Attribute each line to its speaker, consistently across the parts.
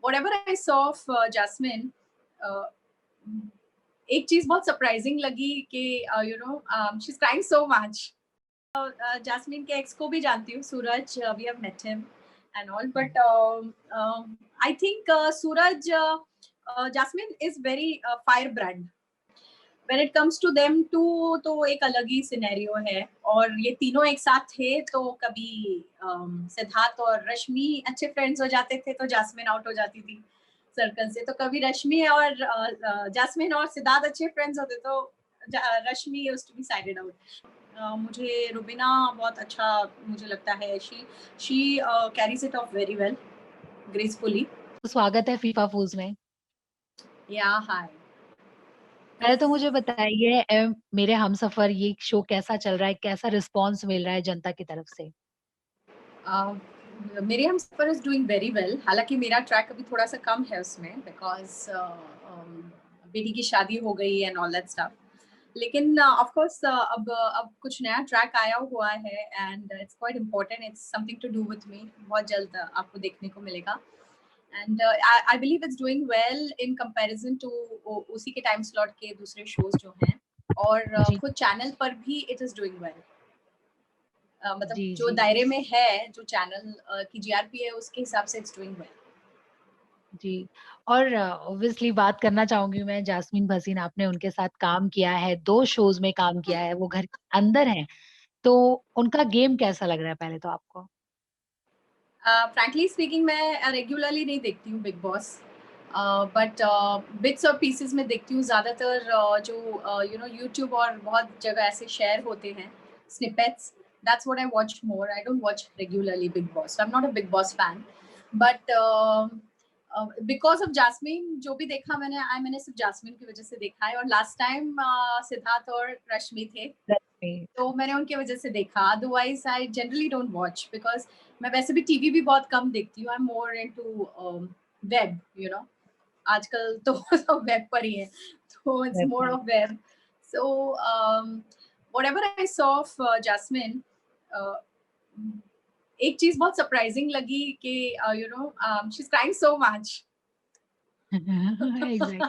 Speaker 1: whatever I saw of Jasmine, uh, एक चीज बहुत सरप्राइजिंग लगी कि she is crying so much. Jasmine के एक्स को भी जानती हूँ, Suraj. We have met him and all, but I think Suraj, Jasmine is very fire brand. When it comes to them two तो एक अलग ही सिनेरियो है. और ये तीनों एक साथ थे तो कभी सिद्धार्थ और रश्मि अच्छे फ्रेंड्स हो जाते थे तो जैस्मिन आउट हो जाती थी सर्कल से. तो कभी रश्मि और जैस्मिन और सिद्धार्थ अच्छे फ्रेंड्स होते तो Rashmi used to be sided out. मुझे रुबीना बहुत अच्छा मुझे लगता है. She carries it off very well, gracefully.
Speaker 2: स्वागत है फीफा फूल्स में।
Speaker 1: या हाय.
Speaker 2: पहले तो मुझे बताइए मेरे हमसफर ये शो कैसा चल रहा है? कैसा रिस्पॉन्स मिल रहा है जनता की तरफ से?
Speaker 1: मेरे हम सफर इज डूइंग वेरी वेल. हालांकि मेरा ट्रैक अभी थोड़ा सा कम है उसमें बिकॉज बेटी की शादी हो गई एंड ऑल दैट स्टफ. लेकिन ऑफ कोर्स अब कुछ नया ट्रैक आया हुआ है and it's quite important. It's something to do with me. बहुत जल्द आपको देखने को मिलेगा and I believe it's doing well in comparison to उसी के टाइम स्लॉट के दूसरे शोज जो हैं. और
Speaker 2: जी,
Speaker 1: खुद चैनल पर भी इट इज डूइंग वेल. मतलब
Speaker 2: जी,
Speaker 1: जो
Speaker 2: जी,
Speaker 1: दायरे में है, जो चैनल की जीआरपी है उसके हिसाब से इट्स डूइंग वेल.
Speaker 2: जी। और ऑब्वियसली बात करना चाहूँगी मैं जास्मीन भसीन आपने उनके साथ काम किया है, 2 शोज़ में काम किया है, वो घर के अंदर हैं, तो उनका गेम कैसा लग रहा है पहले तो आपको?
Speaker 1: फ्रैंकली स्पीकिंग मैं रेगुलरली नहीं देखती हूँ बिग बॉस. बट बिट्स और पीसेस में देखती हूँ ज़्यादातर. जो यूट्यूब और बहुत जगह ऐसे शेयर होते हैं snippets. That's what I watch more. I don't watch regularly big boss. I am not a big boss fan. But because of Jasmine जो भी देखा मैंने सिर्फ जास्मीन की वजह से देखा है. और लास्ट टाइम सिद्धार्थ और रश्मि थे
Speaker 2: रश्मि
Speaker 1: तो मैंने उनकी वजह से देखा. Otherwise I generally don't watch because मैं वैसे भी टीवी भी बहुत कम देखती हूँ. I am more into web. आजकल तो सब वेब पर ही है तो it's more
Speaker 2: Rashmi
Speaker 1: of web. So whatever I saw of Jasmine, एक चीज बहुत सरप्राइजिंग लगी कि she is crying so much.
Speaker 2: Exactly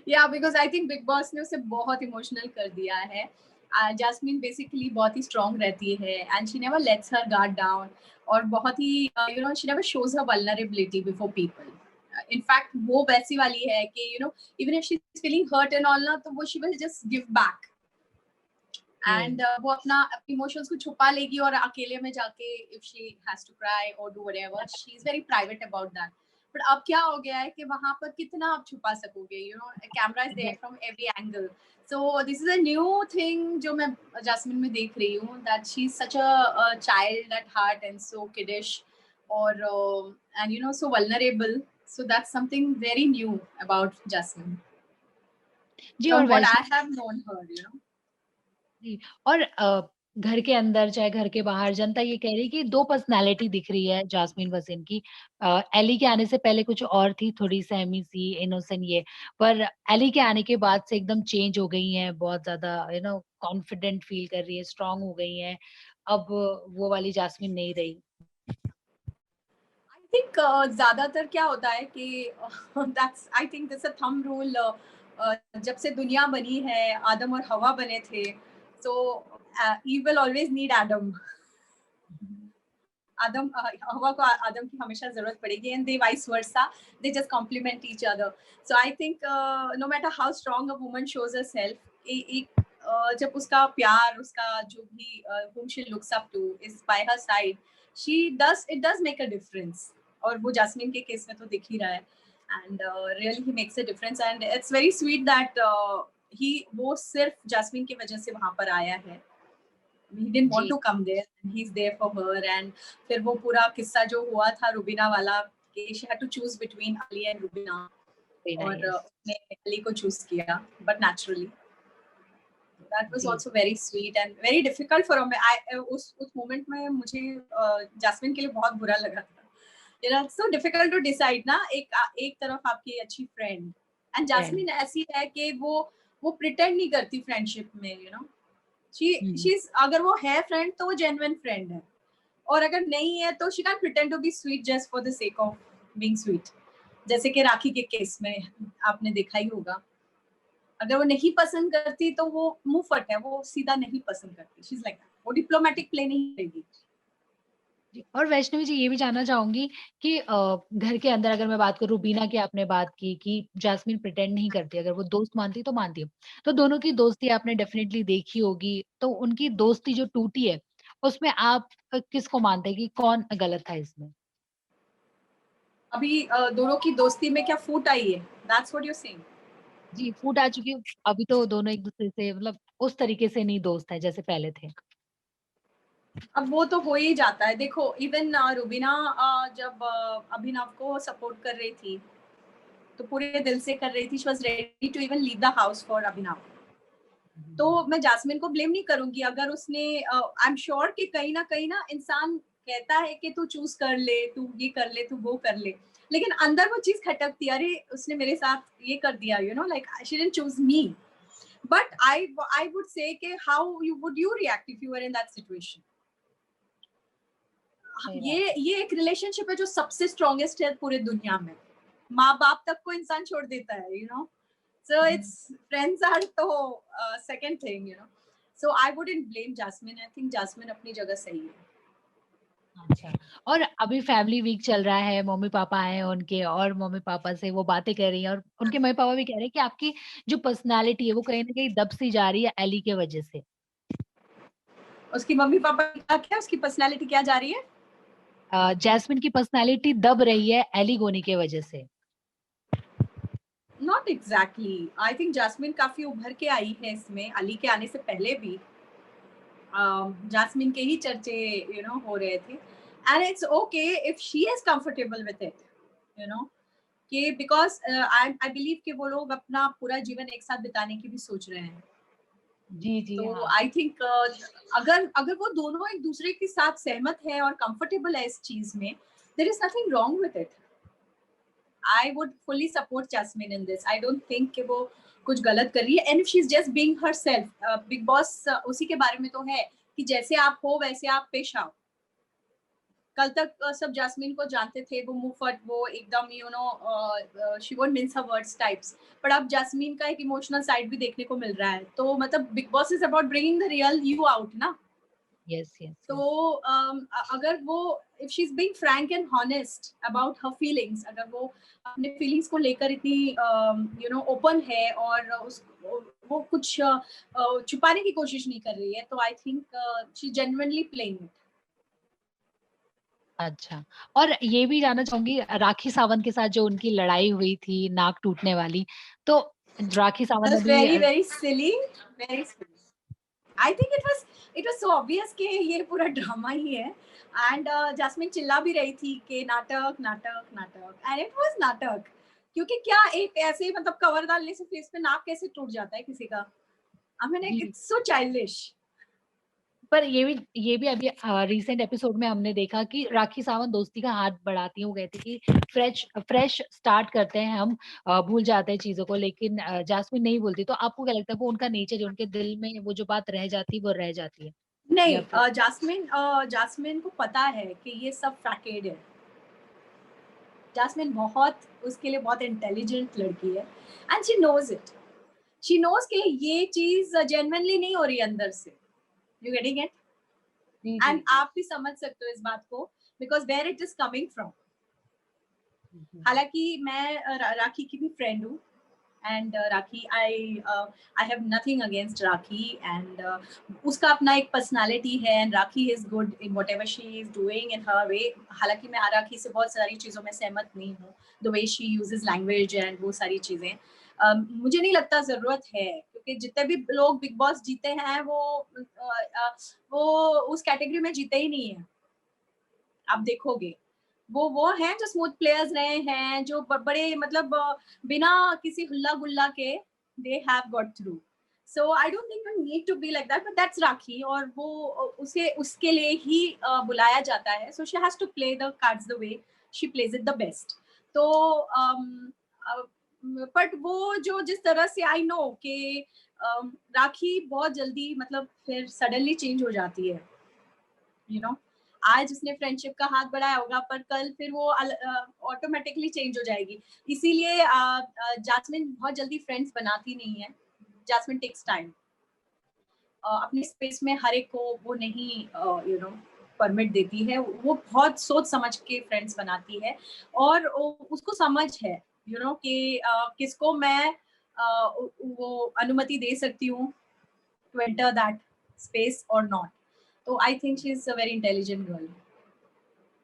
Speaker 1: या because I think Bigg Boss ने उसे बहुत इमोशनल कर दिया है. जैस्मीन बेसिकली बहुत ही स्ट्रांग रहती है and she never lets her guard down. और बहुत ही she never shows her vulnerability before people. In fact वो वैसी वाली है कि even if she is feeling hurt and all ना तो वो she will just give back. And वो अपना इमोशंस को छुपा लेगी और अकेले में जाके if she has to cry और do whatever she is very private about that. But अब क्या हो गया है कि वहां पर कितना आप छुपा सकोगे. Camera is there from every angle. So this is a new thing जो मैं जैस्मिन में देख रही हूँ. That she is such a child at heart and so kiddish और and so vulnerable. So that's something very new about Jasmine
Speaker 2: ji और
Speaker 1: from what
Speaker 2: वैसे
Speaker 1: I have known her.
Speaker 2: जी, और घर के अंदर चाहे घर के बाहर जनता ये कह रही है कि 2 पर्सनैलिटी दिख रही है जास्मीन भसीन की। एली के आने से पहले कुछ और थी, थोड़ी सहमी-सी, इनोसेंट ये, पर एली के आने के बाद से एकदम चेंज हो गई हैं, बहुत ज़्यादा कॉन्फिडेंट फील कर रही है, स्ट्रॉन्ग हो गई हैं। अब वो वाली जास्मीन नहीं रही।
Speaker 1: आई थिंक ज्यादातर क्या होता है कि that's I think this a thumb rule. जब से दुनिया बनी है आदम और हवा बने थे. So Eve will always need Adam. आदम हवा को आदम की हमेशा जरूरत पड़ेगी and they vice versa. They just complement each other. So I think no matter how strong a woman shows herself, एक जब उसका प्यार उसका जो भी whom she looks up to is by her side, it does make a difference. और वो jasmine के केस में तो दिख ही रहा है. And really he makes a difference and it's very sweet that वो सिर्फ जैस्मिन की वजह से वहां पर आया है. he didn't want
Speaker 2: ji,
Speaker 1: to come there and he's there for her. And फिर वो पूरा किस्सा जो हुआ था रुबीना वाला कि she had to choose between Ali and Rubina.
Speaker 2: Very
Speaker 1: और
Speaker 2: नाइस।
Speaker 1: उसने अली को चूज किया but naturally that was
Speaker 2: ji,
Speaker 1: also very sweet and very difficult for me. उस मोमेंट में मुझे जैस्मिन के लिए बहुत बुरा लगा था. It's so difficult to decide ना. एक तरफ आपकी अच्छी फ्रेंड एंड
Speaker 2: फ्रेंड।
Speaker 1: जैस्मिन ऐसी है कि वो प्रिटेंड नहीं करती फ्रेंडशिप में.
Speaker 2: हुँ,
Speaker 1: शीज अगर वो है फ्रेंड तो वो जेन्युइन फ्रेंड है. और अगर नहीं है तो she can pretend to be sweet just for the sake of being sweet, जैसे कि राखी के केस में आपने देखा ही होगा। अगर वो नहीं पसंद करती तो वो मुंह फट है, वो सीधा नहीं पसंद करती, शी इज लाइक वो डिप्लोमेटिक प्ले नहीं करेगी।
Speaker 2: जी, और वैष्णवी जी ये भी जानना चाहूँगी कि घर के अंदर अगर मैं बात करूँ रूबीना की आपने बात की कि जैस्मीन प्रिटेंड नहीं करती, अगर वो दोस्त मानती तो मानती है। तो दोनों की दोस्ती आपने डेफिनिटली देखी होगी, तो उनकी दोस्ती जो टूटी है, उसमें आप किसको मानते हैं कि कौन गलत था इसमें?
Speaker 1: अभी दोनों की दोस्ती में क्या फूट आई है, दैट्स व्हाट यू सेइंग।
Speaker 2: जी, फूट आ चुकी है, अभी तो दोनों एक-दूसरे से मतलब उस तरीके से नहीं दोस्त हैं जैसे पहले थे।
Speaker 1: अब वो तो हो ही जाता है, देखो इवन रुबीना जब अभिनव को सपोर्ट कर रही थी तो पूरे दिल से कर रही थी, she was ready to even leave the house for Abhinav. तो मैं जास्मिन को ब्लेम नहीं करूंगी, अगर उसने आई एम श्योर कि कहीं ना इंसान कहता है कि तू चूज कर ले, तू ये कर ले, तू वो कर ले, लेकिन अंदर वो चीज खटकती है, अरे उसने मेरे साथ ये कर दिया, you know like she didn't choose me. But I would say कि how you would you react if you were in that situation.
Speaker 2: सही बात है।
Speaker 1: ये एक रिलेशनशिप है जो सबसे स्ट्रॉन्गेस्ट है पूरे दुनिया में। माँ बाप तक को इंसान छोड़ देता है, you know, so
Speaker 2: hmm.
Speaker 1: it's friends are तो second thing, you know, so I wouldn't blame Jasmine, I think Jasmine अपनी जगह सही है।
Speaker 2: अच्छा, और अभी फैमिली वीक चल रहा है, मम्मी-पापा आए हैं उनके और मम्मी-पापा से वो बातें कर रही हैं और उनके मम्मी-पापा भी कह रहे हैं कि आपकी जो पर्सनैलिटी है वो कहीं न कहीं दब सी जा रही है एली के वजह से।
Speaker 1: उसकी मम्मी पापा का क्या, उसकी पर्सनालिटी क्या जा रही है?
Speaker 2: जैस्मिन की पर्सनैलिटी दब रही है एली गोनी के वजह से।
Speaker 1: Not exactly, I think jasmine काफी उभर के आई है इसमें, अली के आने से पहले भी जास्मिन के ही चर्चे यू नो हो रहे थे, and it's okay if she is comfortable with it, you know, कि बिकॉज आई बिलीव कि वो लोग अपना पूरा जीवन एक साथ बिताने की भी सोच रहे हैं।
Speaker 2: जी, जी,
Speaker 1: तो
Speaker 2: हाँ।
Speaker 1: आई थिंक अगर अगर वो दोनों एक दूसरे के साथ सहमत है और कंफर्टेबल है इस चीज में, there is nothing wrong with it. I would fully support Jasmin in this, I don't think कि वो कुछ गलत कर रही है, and if she is just being herself, Bigg Boss उसी के बारे में तो है कि जैसे आप हो वैसे आप पेश आओ। कल तक सब जास्मिन को जानते थे, वो मुंहफट, वो एकदम you know she won't mince her words types, पर अब जास्मिन का एक इमोशनल साइड भी देखने को मिल रहा है, तो मतलब big boss is about bringing the real you out ना।
Speaker 2: यस, यस,
Speaker 1: तो
Speaker 2: यस।
Speaker 1: अगर वो if she is being Frank and honest about her feelings, अगर वो अपने फीलिंग्स को लेकर इतनी यू नो ओपन है और उस वो कुछ छुपाने की कोशिश नहीं कर रही है, तो I think she genuinely playing it.
Speaker 2: अच्छा, और ये भी जानना चाहूँगी राखी सावंत के साथ जो उनकी लड़ाई हुई थी नाक टूटने वाली, तो राखी सावंत ने
Speaker 1: That's
Speaker 2: भी
Speaker 1: very silly, very silly. I think it was so obvious कि ये पूरा ड्रामा ही है, एंड जैस्मिन चिल्ला भी रही थी कि नाटक नाटक नाटक, एंड इट वाज नाटक, क्योंकि क्या एक ऐसे मतलब कवर डालने से फेस पे नाक कैसे टूट जाता है किसी का, I mean
Speaker 2: ji,
Speaker 1: it's so childish.
Speaker 2: पर ये भी अभी रीसेंट एपिसोड में हमने देखा कि राखी सावंत दोस्ती का हाथ बढ़ाती हैं, वो कहती है कि फ्रेश स्टार्ट करते हैं हम, भूल जाते हैं चीज़ों को, लेकिन जैस्मिन नहीं भूलती। तो आपको क्या लगता है वो उनका नेचर जो उनके दिल में वो जो बात रह जाती है, वो रह जाती है?
Speaker 1: नहीं,
Speaker 2: या फिर
Speaker 1: जास्मिन को पता है कि ये सब फैकेड है, जास्मिन बहुत उसके लिए बहुत इंटेलिजेंट लड़की है, and she knows it, she knows कि ये चीज जेन्युइनली नहीं हो रही अंदर से, यू गेटिंग इट,
Speaker 2: जी, जी,
Speaker 1: एंड
Speaker 2: जी।
Speaker 1: आप भी समझ सकते हो इस बात को, because where it is coming from.
Speaker 2: हुँ, हुँ, हुँ।
Speaker 1: हालांकि मैं राखी की भी फ्रेंड हूँ, and Rakhi I have nothing against Rakhi, and उसका अपना एक पर्सनालिटी है, and Rakhi is good in what ever she is doing in हर वे। हालांकि मैं राखी से बहुत सारी चीज़ों में सहमत नहीं हूँ, the way she uses language and वो सारी चीज़ें मुझे नहीं लगता ज़रूरत है, क्योंकि जितने भी लोग बिग बॉस जीते हैं वो उस कैटेगरी में जीते ही नहीं है। आप देखोगे वो हैं जो स्मूथ प्लेयर्स रहे हैं, जो बड़े मतलब बिना किसी हुल्ला गुल्ला के they have got through. So I don't think you need to be like that, but that's Rakhi, और वो उसे उसके लिए ही बुलाया जाता है, so she has to play the cards the way she plays it the best. तो बट वो जो जिस तरह से आई नो कि राखी बहुत जल्दी मतलब फिर सडनली चेंज हो जाती है, यू नो, आज उसने फ्रेंडशिप का हाथ बढ़ाया होगा, पर कल फिर वो ऑटोमेटिकली चेंज हो जाएगी। इसीलिए जास्मिन बहुत जल्दी फ्रेंड्स बनाती नहीं है। Jasmin takes time. अपने स्पेस में हर एक को वो नहीं परमिट देती है। वो बहुत सोच समझ के फ्रेंड्स बनाती है, और उसको समझ है कि किसको मैं वो अनुमति दे सकती हूँ टू एंटर दैट स्पेस और नॉट। तो I think she is a very intelligent girl.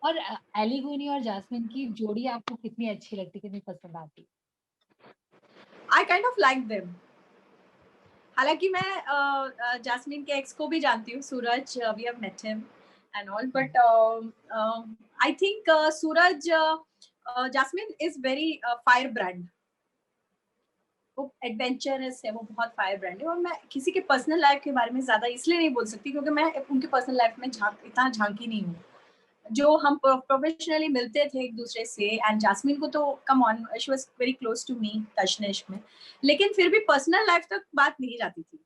Speaker 2: और एली गोनी और जास्मिन की जोड़ी आपको कितनी अच्छी लगती, कितनी पसंद आती?
Speaker 1: I kind of like them. हालांकि मैं जास्मिन के एक्स को भी जानती हूँ, Suraj. We have met him and all, but I think Suraj, Jasmine is very fire brand. वो एडवेंचरस है, वो बहुत फायर ब्रांड है। और मैं किसी के पर्सनल लाइफ के बारे में ज्यादा इसलिए नहीं बोल सकती क्योंकि मैं उनके पर्सनल लाइफ में इतना झांकी नहीं हूँ। जो हम प्रोफेशनली मिलते थे एक दूसरे से, एंड जास्मिन को तो come on, she was very close to me तशनिश में, लेकिन फिर भी पर्सनल लाइफ तक बात नहीं जाती थी।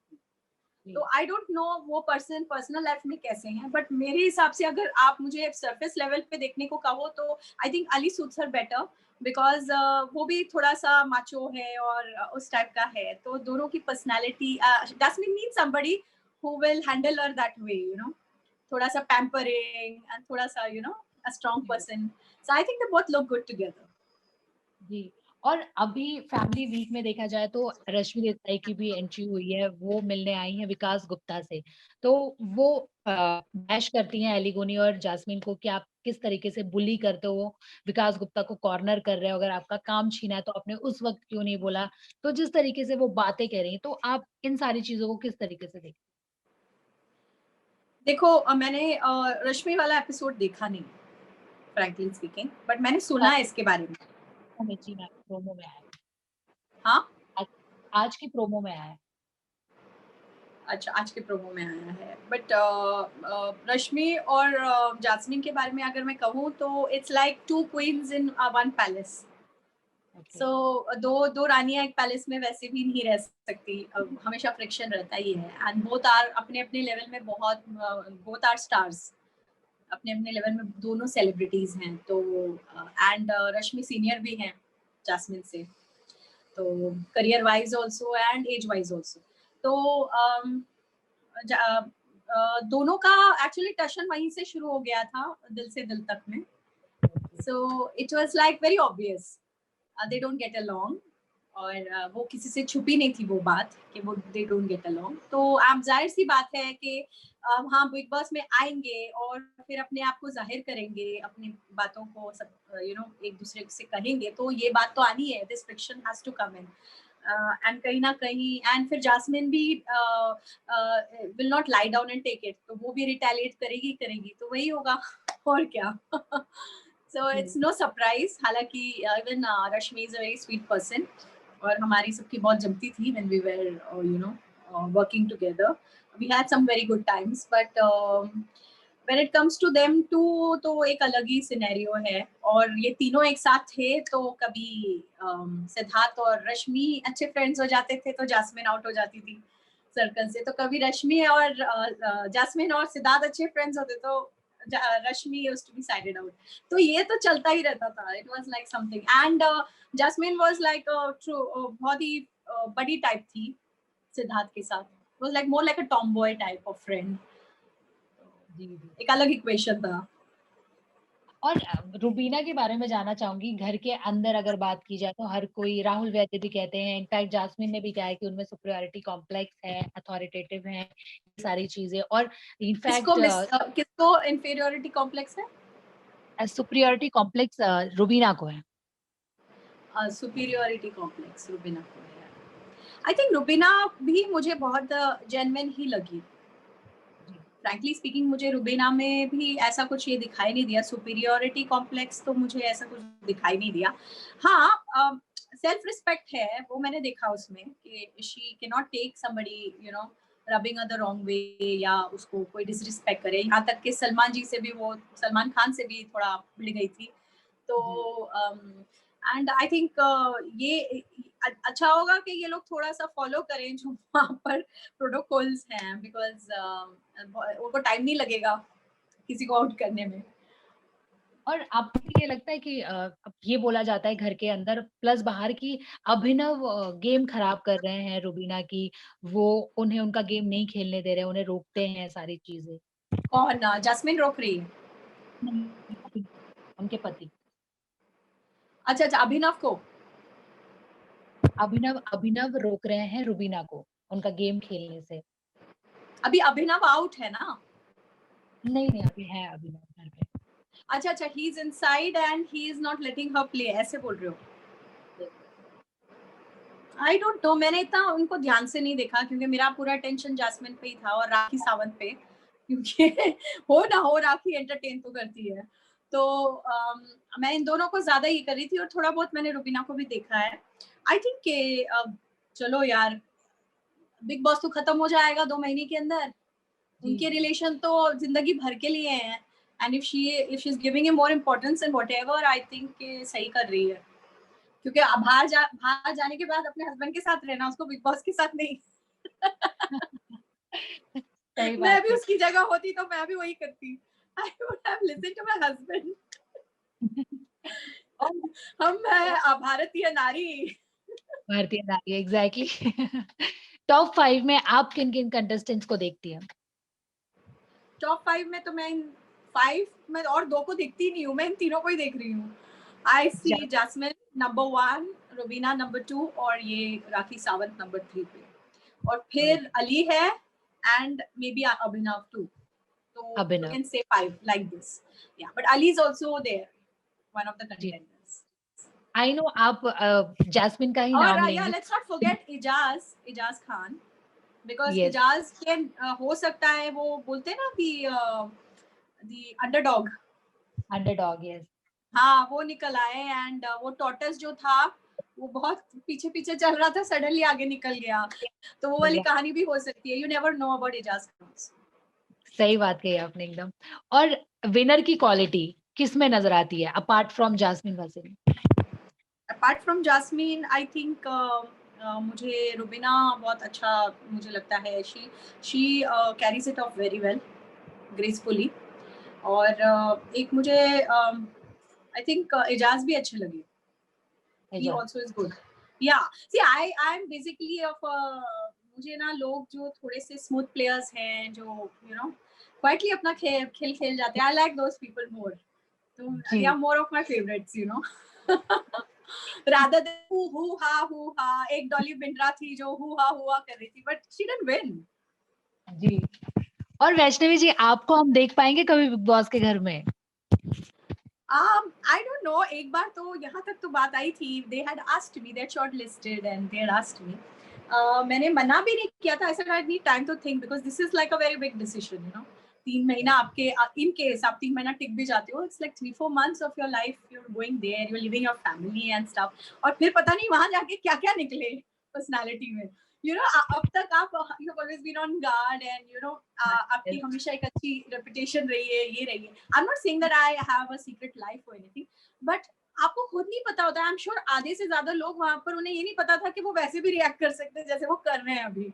Speaker 1: तो आई डोंट नो वो पर्सन पर्सनल लाइफ में कैसे हैं, बट मेरे हिसाब से अगर आप मुझे सरफेस लेवल पे देखने को कहो तो I think Ali suits her better, because वो भी थोड़ा सा माचो है और उस टाइप का है। तो दोनों की personality, Jasmin need somebody who will handle her that way, थोड़ा सा पैम्परिंग एंड थोड़ा सा a strong
Speaker 2: ji,
Speaker 1: person. So I think they both look good together.
Speaker 2: जी। और अभी फैमिली वीक में देखा जाए तो रश्मि देसाई की भी एंट्री हुई है, वो मिलने आई हैं विकास गुप्ता से। तो वो बैश करती हैं एली गोनी और जास्मिन को कि आप किस तरीके से बुली करते हो, विकास गुप्ता को कॉर्नर कर रहे हो, अगर आपका काम छीना है तो आपने उस वक़्त क्यों नहीं बोला? तो जिस तरीके से वो बातें कह रही हैं, तो आप इन सारी चीज़ों को किस तरीके से देखते
Speaker 1: देखो, मैंने रश्मि वाला एपिसोड देखा नहीं, फ्रैंकली स्पीकिंग, बट मैंने
Speaker 2: हो?
Speaker 1: सुना है इसके बारे में।
Speaker 2: जी मैम, प्रोमो में आया है।
Speaker 1: हाँ।
Speaker 2: आज आज की प्रोमो में आया है।
Speaker 1: अच्छा, आज के प्रोमो में आया है, बट रश्मि और जास्मिन के बारे में अगर मैं कहूँ तो it's like two queens in one palace.
Speaker 2: Okay.
Speaker 1: So दो दो रानियां एक पैलेस में वैसे भी नहीं रह सकती। हमेशा फ्रिक्शन रहता ही है, एंड बोथ आर अपने अपने लेवल में बहुत, बोथ आर स्टार्स अपने अपने लेवल में, दोनों सेलिब्रिटीज हैं। तो एंड रश्मि सीनियर भी हैं जास्मिन से, तो career wise also and age wise also. तो दोनों का एक्चुअली टशन वहीं से शुरू हो गया था, दिल से दिल तक में। So it was like very obvious they don't get along, और वो किसी से छुपी नहीं थी वो बात कि वो दे डोंट गेट अलोंग। तो आप जाहिर सी बात है कि हाँ, बिग बॉस में आएंगे और फिर अपने आप को जाहिर करेंगे, अपनी बातों को सब एक दूसरे से कहेंगे, तो ये बात तो आनी है, this friction has to come in. And कहीं ना कहीं, एंड फिर जास्मिन भी will not lie down and take it, तो वो भी रिटेलिएट करेगी करेगी, तो वही होगा और क्या। So
Speaker 2: ji,
Speaker 1: it's no surprise. हालांकि even Rashmi is a very sweet person, और हमारी सबकी बहुत जमती थी when we were working together. We had some very good times, but when it comes to them two, तो एक अलग ही सिनेरियो है। और ये तीनों एक साथ थे तो कभी सिद्धार्थ और रश्मि अच्छे फ्रेंड्स हो जाते थे तो जास्मिन आउट हो जाती थी सर्कल से, तो कभी रश्मि और जास्मिन और सिद्धार्थ अच्छे फ्रेंड्स होते तो Rashmi used to be sided out. तो ये तो चलता ही रहता था, it was like something. And Jasmine was like true, बहुत ही बड़ी टाइप थी सिद्धार्थ के साथ, was like more like a tomboy type of friend.
Speaker 2: जी, जी।
Speaker 1: एक अलग इक्वेशन था।
Speaker 2: और रुबीना के बारे में जानना चाहूँगी, घर के अंदर अगर बात की जाए तो हर कोई, राहुल वैद्य भी कहते हैं, इनफैक्ट जास्मिन ने भी कहा है कि उनमें सुपीरियॉरिटी कॉम्प्लेक्स है, अथॉरिटेटिव हैं, ये सारी चीज़ें। और
Speaker 1: किसको
Speaker 2: इनफैक्ट
Speaker 1: किसको इंफीरियोरिटी कॉम्प्लेक्स है?
Speaker 2: सुपीरियॉरिटी कॉम्प्लेक्स रुबीना को है।
Speaker 1: सुपीरियोरिटी कॉम्प्लेक्स रुबीना को है। आई थिंक रुबीना भी मुझे बहुत जेन्युइन ही लगी।
Speaker 2: जी,
Speaker 1: फ्रैंकली स्पीकिंग, मुझे रुबीना में भी ऐसा कुछ ये दिखाई नहीं दिया, सुपीरियोरिटी कॉम्प्लेक्स तो मुझे ऐसा कुछ दिखाई नहीं दिया। हाँ, सेल्फ रिस्पेक्ट है, वो मैंने देखा उसमें कि she can not take somebody rubbing the wrong way, या उसको कोई डिसरिस्पेक्ट करे। यहाँ तक कि सलमान जी से भी, वो सलमान खान से भी थोड़ा भिड़ गई थी। तो
Speaker 2: जी,
Speaker 1: एंड आई थिंक ये अच्छा होगा कि ये लोग थोड़ा सा फॉलो करें जो वहाँ पर प्रोटोकॉल्स हैं, बिकॉज उनको टाइम नहीं लगेगा किसी को आउट करने में।
Speaker 2: और आपको भी ये लगता है कि अब ये बोला जाता है घर के अंदर प्लस बाहर की अभिनव गेम खराब कर रहे हैं रुबीना की, वो उन्हें उनका गेम नहीं खेलने दे रहे, उन्हें रोकते हैं सारी चीज़ें।
Speaker 1: कौन? जैस्मिन रोक रही है?
Speaker 2: नहीं, उनके पति।
Speaker 1: अच्छा अच्छा, अभिनव को?
Speaker 2: अभिनव अभिनव रोक रहे हैं रुबीना को, उनका गेम खेलने से।
Speaker 1: अभी अभिनव आउट है ना?
Speaker 2: नहीं, नहीं, अभी है अभिनव घर पे।
Speaker 1: अच्छा अच्छा, he is inside and he is not letting her play, ऐसे बोल रहे हो?
Speaker 2: यस,
Speaker 1: आई डोंट नो, मैंने इतना उनको ध्यान से नहीं देखा क्योंकि मेरा पूरा अटेंशन जैस्मिन पे ही था और राखी सावंत पे, क्योंकि हो ना हो राखी एंटरटेन तो करती है। तो मैं इन दोनों को ज्यादा ये कर रही थी और थोड़ा बहुत मैंने रुबीना को भी देखा है। आई थिंक के चलो यार, बिग बॉस तो खत्म हो जाएगा 2 महीने के अंदर,
Speaker 2: जी,
Speaker 1: उनके
Speaker 2: जी।
Speaker 1: रिलेशन तो जिंदगी भर के लिए हैं। And if she is giving a more importance and whatever, I think सही कर रही है, क्योंकि अब बाहर जाने के बाद अपने हस्बैंड के साथ रहना, उसको बिग बॉस के साथ नहीं।
Speaker 2: सही
Speaker 1: मैं
Speaker 2: बात
Speaker 1: भी
Speaker 2: है।
Speaker 1: उसकी जगह होती तो मैं भी वही करती। I would have listened to my husband.
Speaker 2: और
Speaker 1: हम है भारतीय नारी।
Speaker 2: भारतीय नारी एग्ज़ैक्टली टॉप 5 में आप किन-किन कंटेस्टेंट्स को देखती हैं?
Speaker 1: टॉप 5 में तो मैं 5 में और 2 को देखती नहीं हूँ, मैं इन तीनों को ही देख रही हूँ। आई
Speaker 2: जा
Speaker 1: सी जैस्मिन नंबर 1, रुबीना नंबर 2 और ये राखी सावंत नंबर 3 पे। और
Speaker 2: गुड
Speaker 1: फिर अली है and maybe Abhinav too. So you
Speaker 2: Abhinav,
Speaker 1: can say 5 like this. Yeah, but Ali is also there, one of the
Speaker 2: ji.
Speaker 1: contenders.
Speaker 2: I know आप जैस्मिन का ही
Speaker 1: और
Speaker 2: नाम
Speaker 1: yeah,
Speaker 2: लेंगी।
Speaker 1: let's not forget Ijaz Khan, because
Speaker 2: yes,
Speaker 1: Ijaz can हो सकता है वो बोलते हैं ना कि the underdog,
Speaker 2: अंडरडॉग येस,
Speaker 1: हाँ वो निकल आए एंड वो टॉर्टस जो था वो बहुत पीछे पीछे चल रहा था, सडनली आगे निकल गया, तो वो वाली कहानी भी हो सकती है। You never know about Ejaz Khan.
Speaker 2: सही बात कही आपने एकदम। और विनर की क्वालिटी किसमें नज़र आती है apart from Jasmin Waseem?
Speaker 1: Apart from Jasmin, I think मुझे रुबीना बहुत अच्छा मुझे लगता है। She carries it off very well, gracefully. और एक मुझे आई थिंक एजाज भी अच्छे लगे। He
Speaker 2: Ejaz,
Speaker 1: also is good. या see I am basically of मुझे ना लोग जो थोड़े से स्मूथ प्लेयर्स हैं, जो क्वाइटली अपना खेल खेल खेल जाते हैं, I like those people more. तो दे
Speaker 2: जी,
Speaker 1: are more of my favourites. rather than हू हा। एक डॉली बिंद्रा थी जो हू हा कर रही थी, बट शी डिडंट विन।
Speaker 2: जी। और वैष्णवी जी आपको हम देख पाएँगे कभी बिग बॉस के घर में?
Speaker 1: आई डोंट नो, एक बार तो यहाँ तक तो बात आई थी, they had asked me, they had shortlisted and they had asked me. मैंने मना भी नहीं किया था, ऐसा I need time to think, because this is like a very big decision. 3 महीना आपके, इन केस आप 3 महीना टिक भी जाते हो, it's like 3-4 months of your life, you are going there, you are living your family and stuff, और फिर पता नहीं वहां जाके क्या क्या निकले पर्सनैलिटी में। अब तक आप you have always been on guard and आपकी हमेशा एक अच्छी रेपुटेशन रही है, ये रही है। I am not saying that I have a secret life और एनीथिंग, बट आपको खुद नहीं पता होता। आई एम श्योर आधे से ज्यादा लोग वहां पर, उन्हें ये नहीं पता था कि वो वैसे भी रिएक्ट कर सकते हैं जैसे वो कर रहे हैं अभी।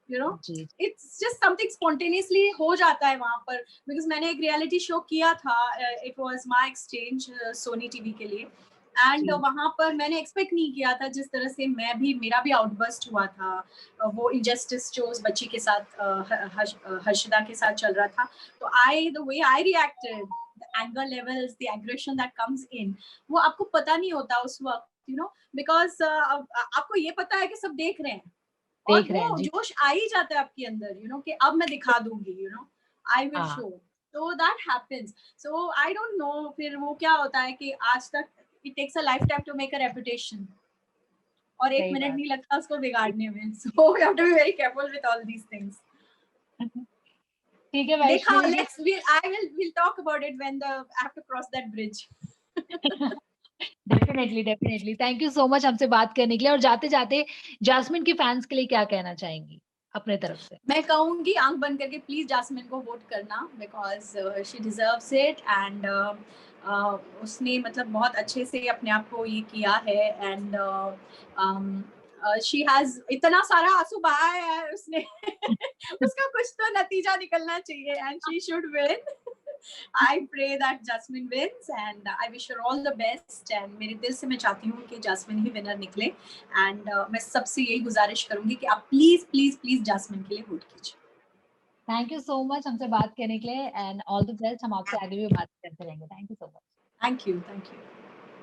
Speaker 1: You know
Speaker 2: ji,
Speaker 1: it's just something spontaneously हो जाता है वहां पर। बिकॉज मैंने एक रियलिटी शो किया था, it was my exchange, Sony TV के लिए। एंड
Speaker 2: जी,
Speaker 1: वहां पर मैंने एक्सपेक्ट नहीं किया था जिस तरह से मेरा भी आउटबर्स्ट हुआ था। वो इनजस्टिस जो उस बच्ची के साथ हर्षदा के साथ चल रहा था, तो the way I reacted, the anger levels, the aggression that comes in, वो आपको पता नहीं होता उस वक्त, बिकॉज आपको ये पता है कि सब देख रहे हैं, और
Speaker 2: देख रहे
Speaker 1: वो
Speaker 2: हैं, जी।
Speaker 1: जोश आ ही जाता है आपके अंदर, कि अब मैं दिखा दूंगी, आई विल
Speaker 2: हाँ,
Speaker 1: शो। तो that happens. So I don't know फिर वो क्या होता है कि आज तक it takes a lifetime to make a reputation, और एक
Speaker 2: सही
Speaker 1: मिनट
Speaker 2: बात।
Speaker 1: नहीं लगता उसको बिगाड़ने में। So we have to be very careful with all these things.
Speaker 2: ठीक है
Speaker 1: देखा,
Speaker 2: Vaishnavi ji.
Speaker 1: Let's will talk about it when I have to cross that bridge.
Speaker 2: Definitely, definitely. Thank you so much हमसे बात करने के लिए और जाते-जाते जास्मिन के फैन्स के लिए क्या कहना चाहेंगी अपने तरफ से?
Speaker 1: मैं कहूंगी आंख बंद करके प्लीज जास्मिन को वोट करना, because she deserves it. And उसने मतलब बहुत अच्छे से अपने आप को ये किया है। एंड शी हैज इतना सारा आंसू बहाया है उसने। उसका कुछ तो नतीजा निकलना चाहिए, and she should win. I pray that Jasmine wins and I wish her all the best and मेरे दिल से मैं चाहती हूँ कि Jasmine ही विनर निकले and मैं सबसे यही गुजारिश करूंगी कि आप प्लीज प्लीज प्लीज Jasmine के लिए वोट कीजिए।
Speaker 2: थैंक यू सो मच हमसे बात करने के लिए एंड ऑल द बेस्ट। हम आपसे आगे भी बात करते रहेंगे। Thank you so much.
Speaker 1: Thank you, thank you.